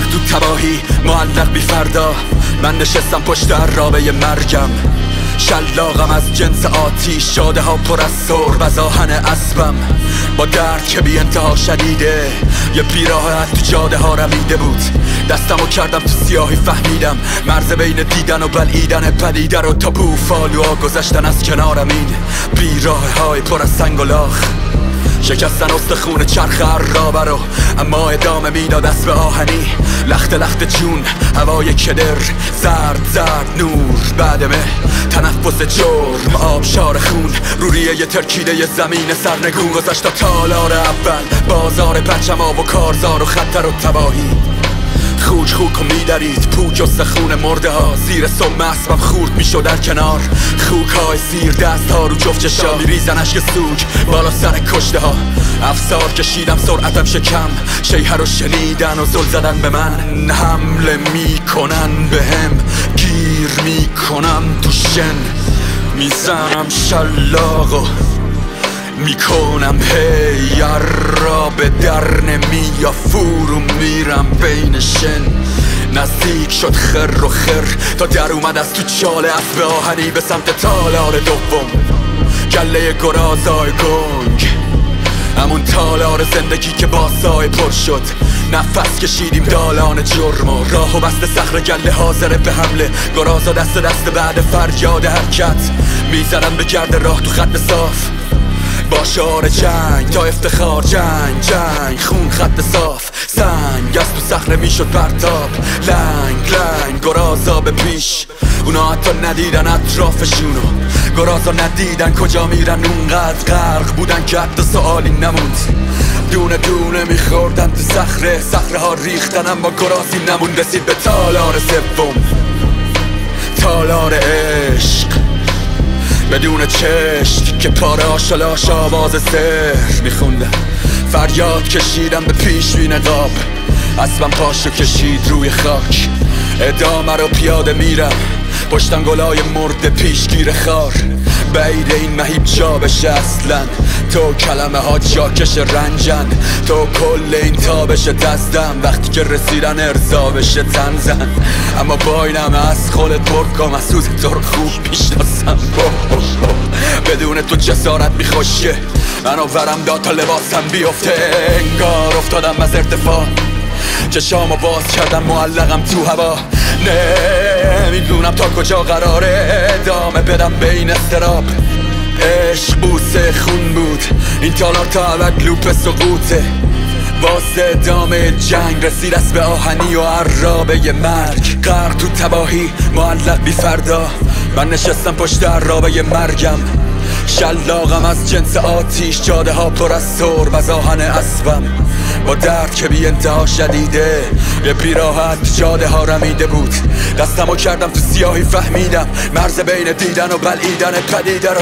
غرق تو تباهی معلق بی فردا، من نشستم پشت عرابه مرگم. شلاقم از جنس آتیش، جاده ها پر از سرب از آهن اسبم. با درد که بی انتها شدیده، یه بیراه تو جاده ها رمیده بود. دستمو کردم تو سیاهی، فهمیدم مرز بین دیدن و بلعیدن پدیده رو. تا بوفالوها گذشتن از کنارم، این بیراه های پر از سنگ و لاخ. شکستن استخون چرخ عرابه رو، اما ادامه میداد اسب آهنی. لخت لخت جون، هوای کدر، زرد زرد نور بعدمه. تنفس جرم، آبشار خون، روریه یه ترکیده یه زمین سرنگون. گذشت تا تالار اول، بازار پرچما و کارزار و خطر و تباهی. خوک خوک و میدرید پوک و سخون مرده ها، زیر سم اسبم خورد میشد در کنار. خوک های سیر، دست ها رو جفت چشا، میریزن اشک سوک بالا سر کشته ها. افسار کشیدم سرعتم شکم، شیهه رو شنیدن و زل زدن به من. حمله میکنن بهم، گیر میکنم تو شن. میزنم شلاق و میکنم هی عرابه در نمی یا فرو میرم بین شن. نزدیک شد خر و خر تا در اومد از تو چاله اسب آهنی به سمت تالار دوم. گله گرازای گنگ، همون تالار زندگی که با سای پر شد. نفس کشیدیم دالان جرم و راه و بست صخر گله حاضره به حمله. گرازا دست دست بعد فریاد حرکت، میزنن به گرد راه تو خط صاف. با شعار جنگ تا افتخار، جنگ جنگ خون خط صاف. سنگ از تو صخره میشد پرتاب، لنگ لنگ گرازا به پیش. اونا حتی ندیدن اطرافشونو، گرازا ندیدن کجا میرن. اونقدر غرق بودن که حتی سوالی نموند. دونه دونه میخوردن تو صخره، صخره ها ریختن اما گرازی نموند. رسید به تالار سوم، تالار عشق. بدون چشم که پاره آشلاش آواز سحر میخوندن. فریاد کشیدم به پیش بی نقاب، اسبم پاشو کشید روی خاک. ادامه رو پیاده میرم، پشتم گلای مرد پیشگیر خار. بعید این مهیب جا بشه اصلا، تو کلمه ها جاکش رنجن. تو کل این تابش دزدم، وقتی که رسیدن ارضا بشه تنزن. اما با اینم از خودت برکام، از سوز تو رو خوب میشناسم. بدون تو جسارت میخوشه، منو ورم داد تا لباسم بیفته. انگار افتادم از ارتفاع، چشامو باز کردم معلقم تو هوا. نمیدونم تا کجا قراره ادامه بدم بین استراب. عشق بوسه خون بود، این تالار تا ابد لوپ سقوطه. واسه ادامه جنگ رسید اسب آهنی و عرابه مرگ. غرق تو تباهی معلق بی فردا، من نشستم پشت عرابه مرگم. شلاقم از جنس آتیش، جاده ها پر از سرب از آهن اسبم. با درد که بی انتها شدیده، یه بیراحت جاده ها رمیده بود. دستمو کردم تو سیاهی، فهمیدم مرز بین دیدن و بلعیدن پدیده رو.